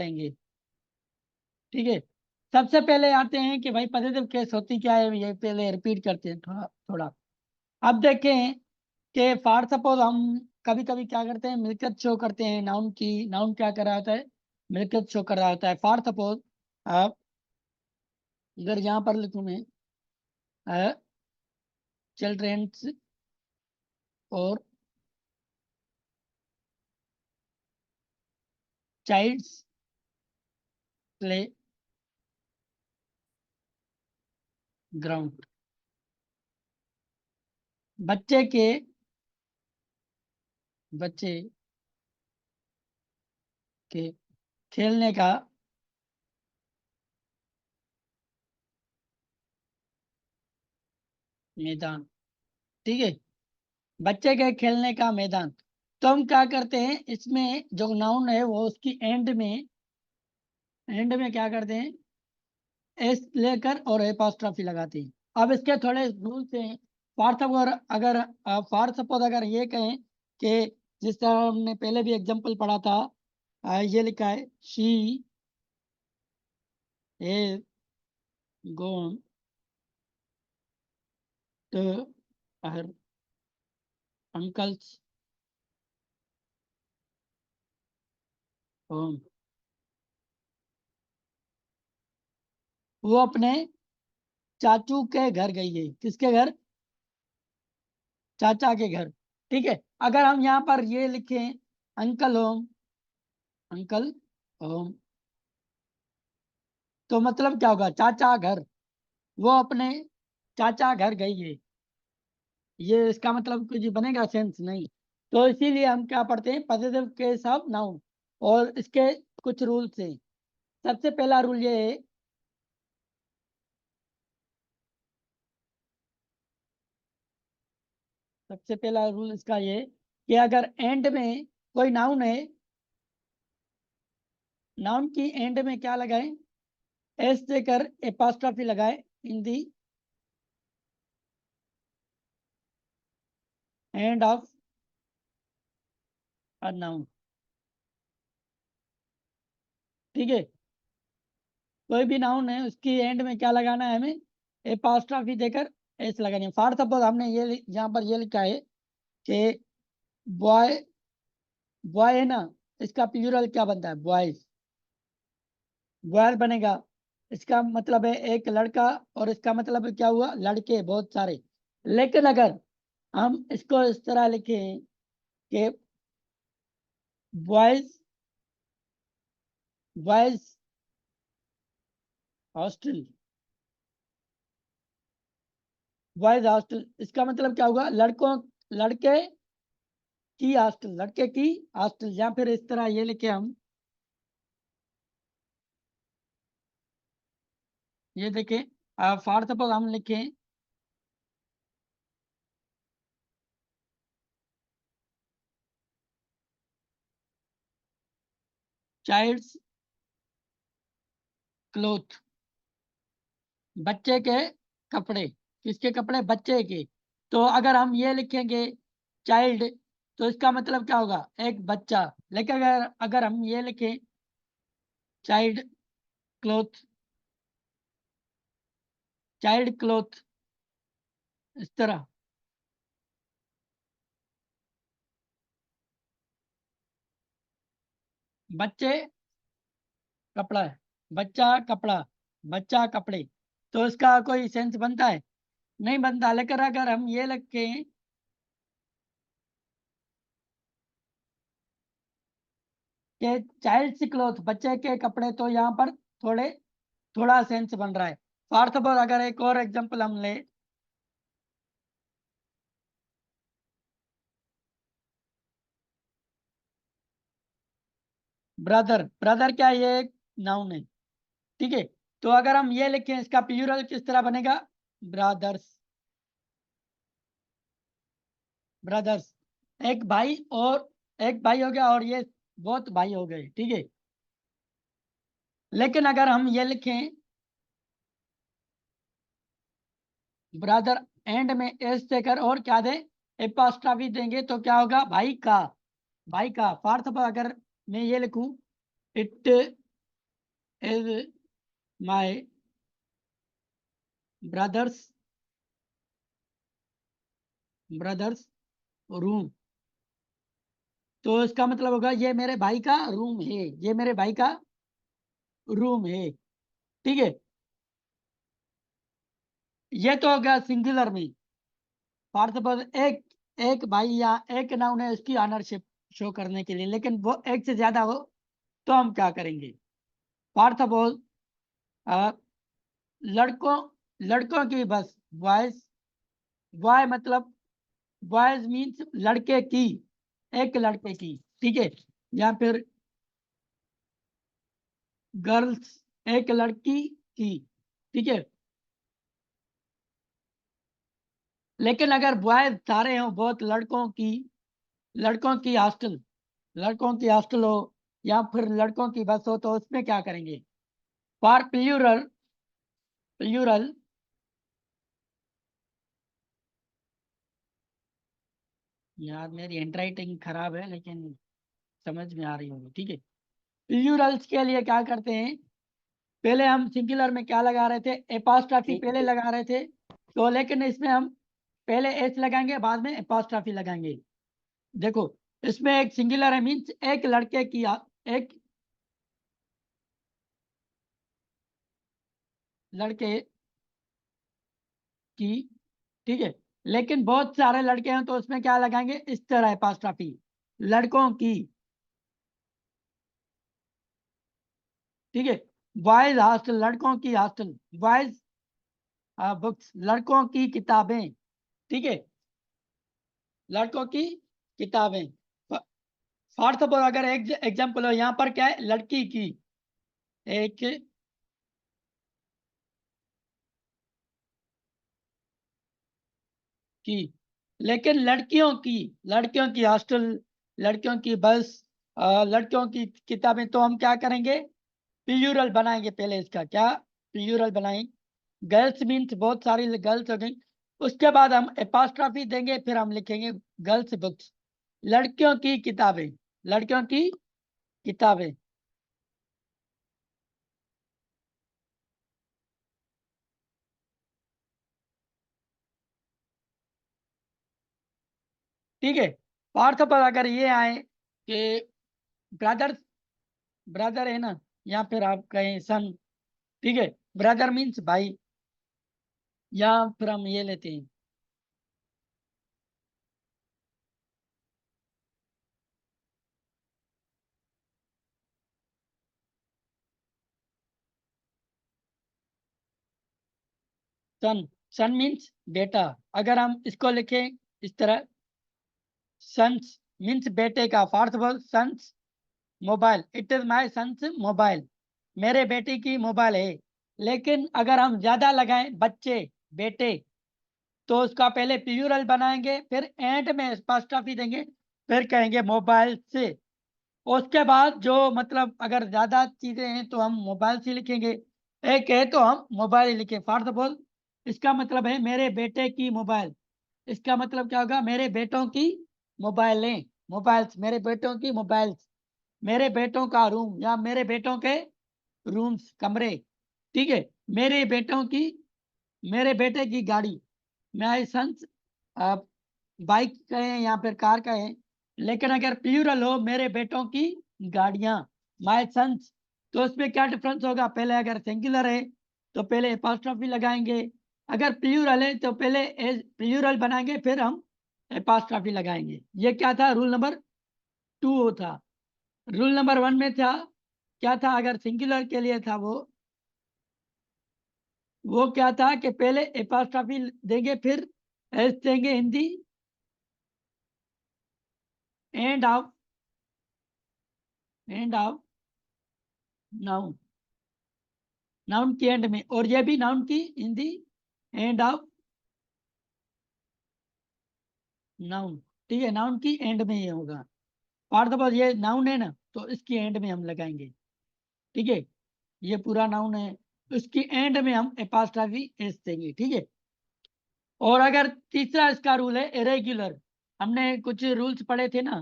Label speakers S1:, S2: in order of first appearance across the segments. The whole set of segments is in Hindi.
S1: लेंगे। ठीक है, सबसे पहले आते हैं कि भाई पॉजिटिव केस होती क्या है, ये पहले रिपीट करते हैं थोड़ा थोड़ा। अब देखें कि फॉर सपोज हम कभी कभी क्या करते हैं, मिल्कियत शो करते हैं नाउन की। नाउन क्या कर रहा होता है, मिल्कियत शो कर रहा होता है। फॉर सपोज आप अगर यहाँ पर लिखूं मैं चिल्ड्रेन्स और चाइल्ड्स प्ले ग्राउंड, बच्चे के बच्चे के खेलने का मैदान। ठीक है, बच्चे के खेलने का मैदान। तो हम क्या करते हैं, इसमें जो नाउन है वो उसकी एंड में क्या करते हैं, एस लेकर और एपॉस्ट्रॉफी लगाते हैं। अब इसके थोड़े रूल्स हैं। फॉर सपोज अगर ये कहें कि जिस तरह हमने पहले भी एग्जांपल पढ़ा था, ये लिखा है she is gone to her uncle's home. वो अपने चाचू के घर गई है। किसके घर, चाचा के घर। ठीक है, अगर हम यहाँ पर ये लिखें अंकल होम, अंकल होम, तो मतलब क्या होगा, चाचा घर, वो अपने चाचा घर गई है। ये इसका मतलब कुछ बनेगा सेंस नहीं। तो इसीलिए हम क्या पढ़ते हैं, पॉजिटिव केस ऑफ नाउन। और इसके कुछ रूल्स हैं। सबसे पहला रूल ये है, सबसे पहला रूल इसका ये कि अगर एंड में कोई नाउन है, नाउन की एंड में क्या लगाएं, एस देकर एपॉस्ट्रॉफी लगाए इन दी एंड ऑफ अ नाउन। ठीक है, कोई भी नाउन है उसकी एंड में क्या लगाना है हमें, एपॉस्ट्रॉफी देकर एस लगानी है। फॉर सपोज हमने ये यहाँ पर ये लिखा है कि बॉय, बॉय है ना, इसका प्लूरल क्या बनता है, बॉयज, बॉय बनेगा। इसका मतलब है एक लड़का, और इसका मतलब क्या हुआ, लड़के बहुत सारे। लेकिन अगर हम इसको इस तरह लिखें कि boys, boys hostel, boys hostel, इसका मतलब क्या होगा, लड़कों, लड़के की हॉस्टल, लड़के की हॉस्टल। या फिर इस तरह ये लिखे हम, ये देखें फॉर सपोज हम लिखें चाइल्ड्स क्लोथ, बच्चे के कपड़े। किसके कपड़े, बच्चे के। तो अगर हम ये लिखेंगे चाइल्ड, तो इसका मतलब क्या होगा, एक बच्चा। लेकिन अगर अगर हम ये लिखें चाइल्ड क्लोथ, चाइल्ड क्लोथ, इस तरह, बच्चे कपड़ा है, बच्चा कपड़ा, बच्चा कपड़े, तो इसका कोई सेंस बनता है, नहीं बनता। लेकिन अगर हम ये लिखें कि चाइल्ड क्लोथ, बच्चे के कपड़े, तो यहाँ पर थोड़े थोड़ा सेंस बन रहा है। फॉर सपोज अगर एक और एग्जांपल हम ले, ब्रदर, ब्रदर क्या है, ये एक नाउन है। ठीक है, तो अगर हम ये लिखें इसका प्लूरल किस तरह बनेगा, ब्रदर्स, ब्रदर्स, एक भाई, और एक भाई हो गया, और ये बहुत भाई हो गए। ठीक है, लेकिन अगर हम ये लिखें ब्रदर, एंड में एस देकर और क्या दें, एपॉस्ट्रॉफी देंगे, तो क्या होगा, भाई का, भाई का। फॉर सपोज अगर मैं ये लिखूं, it is my brothers room. तो इसका मतलब होगा ये मेरे भाई का रूम है, ये मेरे भाई का रूम है। ठीक है, ये तो हो गया सिंगुलर में। फॉर सपोज एक एक भाई या एक नाउन है, उसकी ऑनरशिप शो करने के लिए, लेकिन वो एक से ज्यादा हो तो हम क्या करेंगे? फॉर सपोज लड़कों लड़कों की बस, बॉयज, बॉय मतलब बॉयज मीन्स लड़के की, एक लड़के की, ठीक है, या फिर गर्ल्स, एक लड़की की, ठीक है। लेकिन अगर बॉयज सारे हो, बहुत लड़कों की हॉस्टल, लड़कों की हॉस्टल हो या फिर लड़कों की बस हो, तो उसमें क्या करेंगे? फॉर प्लूरल, प्लूरल, यार मेरी हैंडराइटिंग खराब है लेकिन समझ में आ रही होगी, ठीक है। प्लूरल्स के लिए क्या करते हैं? पहले हम सिंगुलर में क्या लगा रहे थे? एपॉस्ट्रॉफी पहले लगा रहे थे, तो लेकिन इसमें हम पहले एस लगाएंगे, बाद में एपॉस्ट्रॉफी लगाएंगे। देखो, इसमें एक सिंगुलर है, मीन्स एक लड़के की, एक लड़के की, ठीक है। लेकिन बहुत सारे लड़के हैं तो उसमें क्या लगाएंगे? इस तरह एपॉस्ट्रॉफी, लड़कों की, ठीक है। बॉयज हॉस्टल, लड़कों की हॉस्टल, बॉयज बुक्स, लड़कों की किताबें, ठीक है, लड़कों की किताबें। फॉर सपोज अगर एक एग्जाम्पल हो, यहाँ पर क्या है? लड़की की, एक की, लेकिन लड़कियों की हॉस्टल, लड़कियों की बस, लड़कियों की किताबें, तो हम क्या करेंगे? प्लूरल बनाएंगे। पहले इसका क्या प्लूरल बनाएंगे? गर्ल्स मीन्स बहुत सारी गर्ल्स हो गई, उसके बाद हम एपॉस्ट्रॉफी देंगे, फिर हम लिखेंगे गर्ल्स बुक्स, लड़कियों की किताबें, लड़कियों की किताबें। ठीक है, पार्थ पर अगर ये आए कि ब्रदर, ब्रदर है ना, या फिर आप कहें सन, ठीक है, ब्रदर मीन्स भाई, या फिर हम ये लेते हैं सन, सन मीन्स बेटा। अगर हम इसको लिखें इस तरह, सन्स मीन्स बेटे का, for suppose son's mobile, it is my son's mobile, मेरे बेटे की मोबाइल है। लेकिन अगर हम ज्यादा लगाएं बच्चे, बेटे, तो उसका पहले प्लूरल बनाएंगे, फिर एंड में एपॉस्ट्रॉफी देंगे, फिर कहेंगे मोबाइल से। उसके बाद जो मतलब अगर ज्यादा चीजें हैं तो हम मोबाइल से लिखेंगे, एक है तो हम मोबाइल ही लिखें। फॉर सपोज इसका मतलब है मेरे बेटे की मोबाइल, इसका मतलब क्या होगा? मेरे बेटों की मोबाइलें, मोबाइल्स, मेरे बेटों की मोबाइल्स, मेरे बेटों का रूम या मेरे बेटों के रूम्स, कमरे, ठीक है, मेरे बेटों की, मेरे बेटे की गाड़ी, माई सन्स बाइक कहें या फिर कार कहें। लेकिन अगर प्लूरल हो, मेरे बेटों की गाड़ियां, माई सन्स, तो उसमें क्या डिफरेंस होगा? पहले अगर सिंगुलर है तो पहले एपॉस्ट्रॉफी लगाएंगे, अगर प्लूरल है तो पहले प्लूरल बनाएंगे, फिर हम एपॉस्ट्रॉफी लगाएंगे। ये क्या था? रूल नंबर 2 था। रूल नंबर 1 में था, क्या था? अगर सिंगुलर के लिए था वो क्या था कि पहले एपॉस्ट्रॉफी देंगे, फिर एस देंगे Hindi, end of, end of noun, noun की एंड में, और ये भी नाउन की हिंदी, एंड ऑफ नाउन, ठीक है, नाउन की एंड में ये होगा। फॉर सपोज ये नाउन है ना, तो इसकी एंड में हम लगाएंगे, ठीक है, ये पूरा नाउन है, उसकी एंड में हम एपॉस्ट्रॉफी एस देंगे, ठीक है। और अगर तीसरा इसका रूल है इरेग्युलर, हमने कुछ रूल्स पढ़े थे ना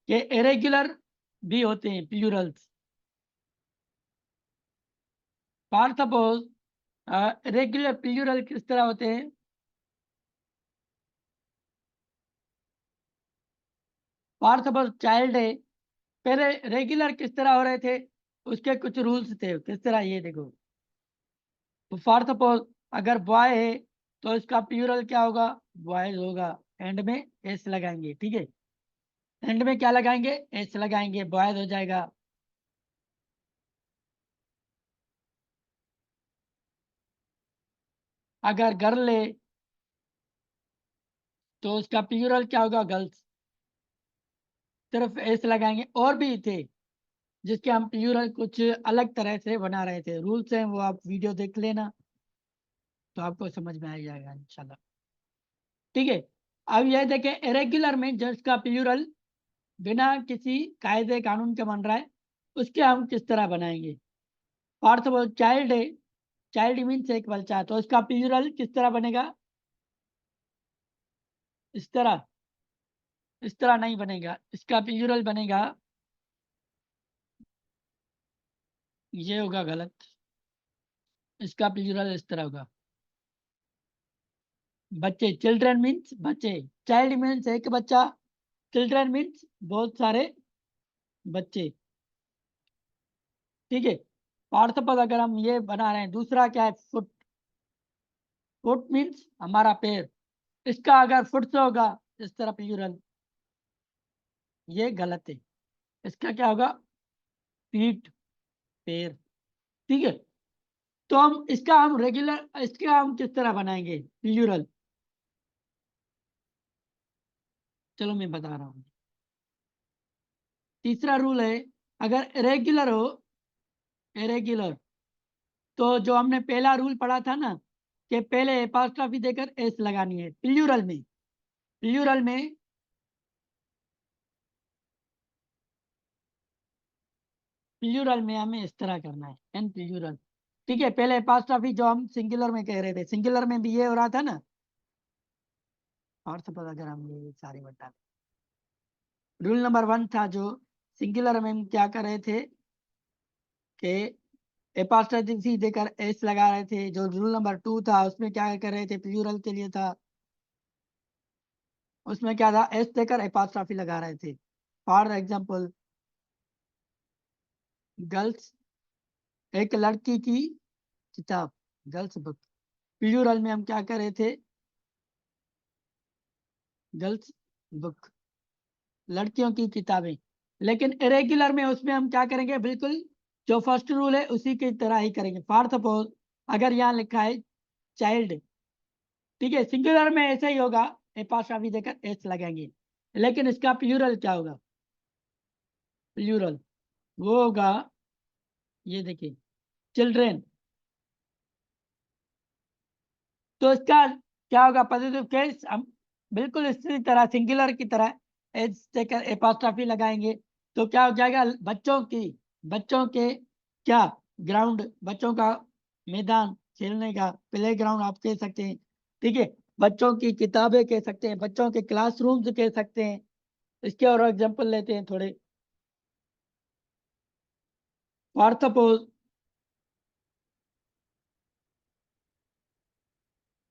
S1: कि इरेग्युलर भी होते हैं plurals, for suppose regular plural किस तरह होते हैं? फॉर सपोज चाइल्ड है, पहले रेगुलर किस तरह हो रहे थे, उसके कुछ रूल्स थे किस तरह, ये देखो। तो फॉर सपोज अगर बॉय है तो इसका प्लूरल क्या होगा? बॉयज होगा। एंड में एस लगाएंगे, ठीक है। एंड में क्या लगाएंगे? एस लगाएंगे, बॉयज हो जाएगा। अगर गर्ल है तो उसका प्लूरल क्या होगा? गर्ल्स। सिर्फ एस लगाएंगे। और भी थे जिसके हम प्लूरल कुछ अलग तरह से बना रहे थे, रूल्स हैं वो आप वीडियो देख लेना तो आपको समझ में आ जाएगा इंशाल्लाह, ठीक है। अब ये देखें, इरेगुलर में जस्ट का प्लूरल बिना किसी कायदे कानून के बन रहा है, उसके हम किस तरह बनाएंगे? फॉर सपोज चाइल्ड है, चाइल्ड मीन्स एक बच्चा, तो उसका प्लूरल किस तरह बनेगा? इस तरह? इस तरह नहीं बनेगा, इसका प्लूरल बनेगा, ये होगा गलत। इसका प्लूरल इस तरह होगा, बच्चे। चिल्ड्रन मीन्स बच्चे, चाइल्ड मीन्स एक बच्चा, चिल्ड्रन मीन्स बहुत सारे बच्चे, ठीक है। और सपोज अगर हम ये बना रहे हैं, दूसरा क्या है? फुट। फुट मीन्स हमारा पैर, इसका अगर फुट से होगा इस तरह प्लूरल, ये गलत है। इसका क्या होगा? फीट, पैर, ठीक है। तो हम इसका हम रेगुलर, इसका हम किस तरह बनाएंगे प्लूरल? चलो मैं बता रहा हूँ। तीसरा रूल है, अगर इरेगुलर हो, इरेगुलर, तो जो हमने पहला रूल पढ़ा था ना, कि पहले एपॉस्ट्रॉफी देकर एस लगानी है प्लूरल में। प्लूरल में प्लूरल में हमें इस तरह करना है, एन प्लूरल, ठीक है। पहले एपॉस्ट्रॉफी जो हम सिंगुलर में कह रहे थे, सिंगुलर में भी ये हो रहा था ना। और सपोज अगर हम ये सारे बता, रूल नंबर 1 था जो सिंगुलर में हम क्या कर रहे थे कि एपॉस्ट्रॉफी देकर एस लगा रहे थे। जो रूल नंबर 2 था उसमें क्या कर रहे थे, प्लूरल के लिए था, उसमें क्या था, एस देकर एपॉस्ट्रॉफी लगा रहे थे। फॉर एग्जाम्पल, गर्ल्स, एक लड़की की किताब, गर्ल्स बुक। प्लूरल में हम क्या कर रहे थे? गर्ल्स बुक, लड़कियों की किताबें। लेकिन इरेगुलर में उसमें हम क्या करेंगे? बिल्कुल जो फर्स्ट रूल है उसी की तरह ही करेंगे। फॉर सपोज अगर यहाँ लिखा है चाइल्ड, ठीक है, सिंगुलर में ऐसा ही होगा, एपॉस्ट्रॉफी देकर एस लगाएंगे। लेकिन इसका प्लूरल क्या होगा? प्लूरल वो होगा, ये देखिए, चिल्ड्रेन। तो इसका क्या होगा? पॉजिटिव केस हम बिल्कुल इसी तरह सिंगुलर की तरह एच देकर एपॉस्ट्रॉफी लगाएंगे। तो क्या हो जाएगा? बच्चों की, बच्चों के क्या, ग्राउंड, बच्चों का मैदान खेलने का, प्ले ग्राउंड आप कह सकते हैं, ठीक है। बच्चों की किताबें कह सकते हैं, बच्चों के क्लासरूम्स कह सकते हैं। इसके और एग्जांपल लेते हैं थोड़े। फॉर सपोज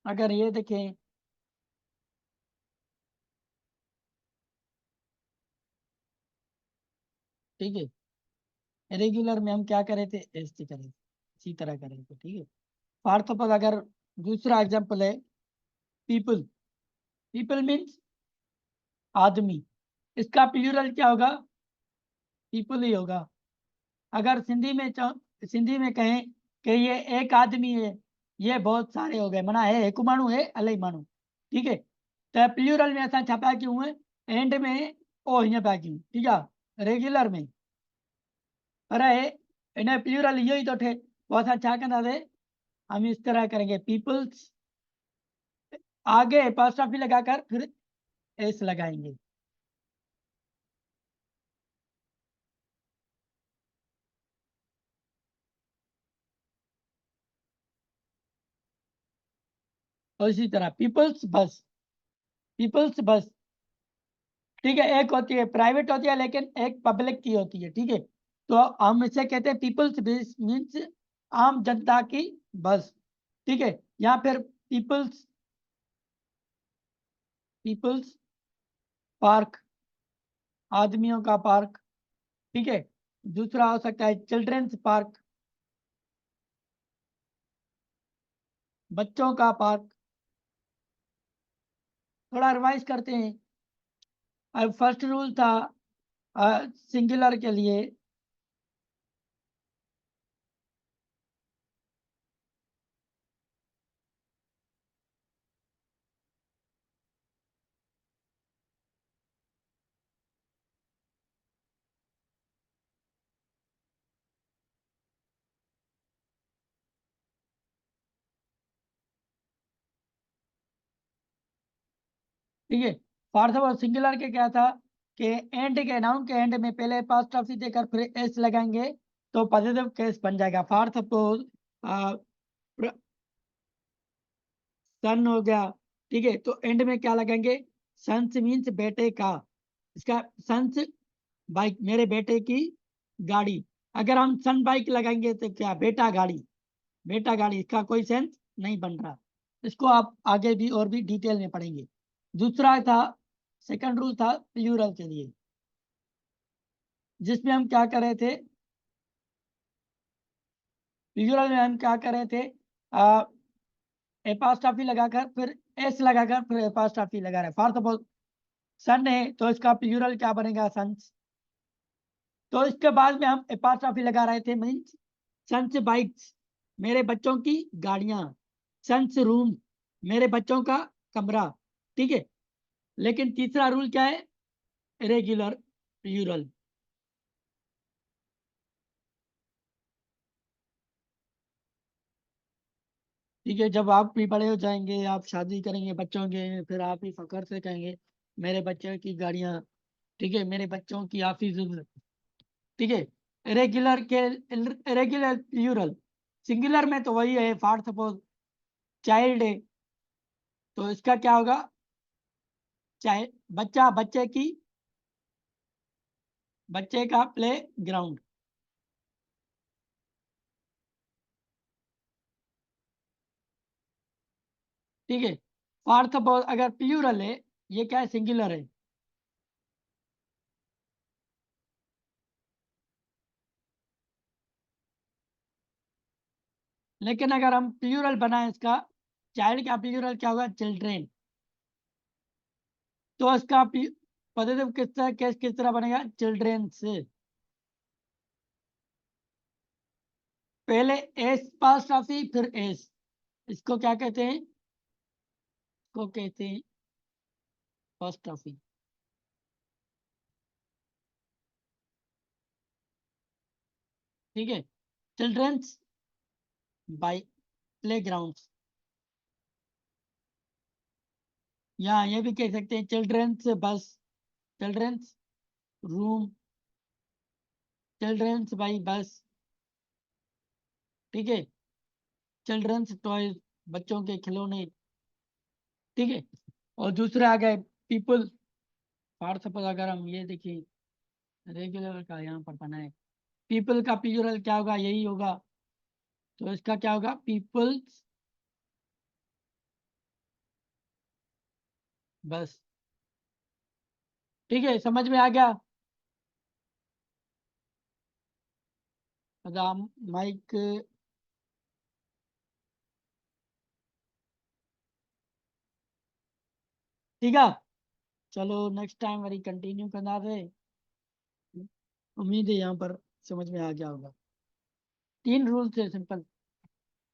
S1: अगर ये देखें, ठीक है, रेगुलर में हम क्या करे थे? ऐसे करे थे, इसी तरह करे थे, ठीक है। फॉर सपोज अगर दूसरा एग्जांपल है पीपल, पीपल मीन्स आदमी, इसका प्लूरल क्या होगा? पीपल ही होगा। अगर सिंधी में कहें कि ये एक आदमी है, ये बहुत सारे हो गए, मना है एक मानू है अलग मानू, ठीक है। तो प्लूरल में ऐसा छपा क्यों है? एंड में ओ हिन पा क्यों, ठीक है, रेगुलर में। पर है इन्हें प्लूरल इहो ही तो थे, वो असां छा कंदासीं, हम इस तरह करेंगे, पीपल्स, आगे एपॉस्ट्रॉफी लगाकर फिर एस लगाएंगे। और इसी तरह पीपल्स बस, पीपल्स बस, ठीक है। एक होती है प्राइवेट होती है, लेकिन एक पब्लिक की होती है, ठीक है। तो हम इसे कहते हैं पीपल्स बस मीन्स आम जनता की बस, ठीक है। या फिर पीपल्स पीपल्स पार्क, आदमियों का पार्क, ठीक है। दूसरा हो सकता है चिल्ड्रंस पार्क, बच्चों का पार्क। थोड़ा रिवाइज करते हैं। अब फर्स्ट रूल था सिंगुलर के लिए, ठीक है। पार्थ और सिंगुलर के क्या था कि एंड के नाउन के एंड में पहले पास्ट ऑफ देकर फिर एस लगाएंगे तो पॉजिटिव केस बन जाएगा। फॉर सपोज सन हो गया, ठीक है, तो एंड में क्या लगाएंगे, सन्स मीन्स बेटे का, इसका सन्स बाइक, मेरे बेटे की गाड़ी। अगर हम सन बाइक लगाएंगे तो क्या, बेटा गाड़ी, बेटा गाड़ी, इसका कोई सेंस नहीं बन रहा। इसको आप आगे भी और भी डिटेल में पढ़ेंगे। दूसरा था, सेकंड रूल था प्लूरल के लिए, जिसमें हम क्या कर रहे थे, प्लूरल में हम क्या कर रहे थे, एपास्ट्रॉफी लगाकर फिर एस लगाकर फिर एपास्ट्रॉफी लगा रहे। फॉर सपोज सन है तो इसका प्लूरल क्या बनेगा, सन्स। तो इसके बाद में हम एपास्ट्रॉफी लगा रहे थे, मीन्स सन्स बाइक्स, मेरे बच्चों की गाड़ियां, सन्स रूम, मेरे बच्चों का कमरा, ठीक है। लेकिन तीसरा रूल क्या है, इरेगुलर प्लूरल। ठीक है, जब आप भी बड़े हो जाएंगे, आप शादी करेंगे बच्चों के, फिर आप ही फखर से कहेंगे मेरे बच्चों की गाड़ियां, ठीक है, मेरे बच्चों की ऑफिस, ठीक है। इरेगुलर के इरेगुलर प्लूरल, सिंगुलर में तो वही है, फॉर सपोज चाइल्ड है तो इसका क्या होगा, चाहे बच्चा, बच्चे की, बच्चे का प्ले ग्राउंड, ठीक है। फॉर सपोज अगर प्लूरल है, ये क्या है, सिंगुलर है, लेकिन अगर हम प्लूरल बनाए इसका, चाइल्ड का प्लूरल क्या होगा, चिल्ड्रेन, तो इसका पॉजिटिव किस तरह केस किस तरह बनेगा, चिल्ड्रेन से। पहले एस पास ट्रॉफी फिर एस, इसको क्या कहते हैं, इसको कहते हैं फर्स्ट ट्रॉफी, ठीक है। चिल्ड्रेंस बाई प्ले ग्राउंड, या ये भी कह सकते हैं चिल्ड्रेंस बस, childrens room, childrens by bus, ठीक है। चिल्ड्रंस टॉयज, बच्चों के खिलौने, ठीक है। और दूसरे आ गए पीपल। फॉर सपोज अगर हम ये देखिए, रेगुलर का यहाँ पर बना है, पीपल का प्लूरल क्या होगा, यही होगा, तो इसका क्या होगा, पीपल्स बस, ठीक है, समझ में आ गया। राम माइक, ठीक है। चलो नेक्स्ट टाइम वरी कंटिन्यू करना रहे। उम्मीद है यहाँ पर समझ में आ गया होगा। 3 रूल थे सिंपल।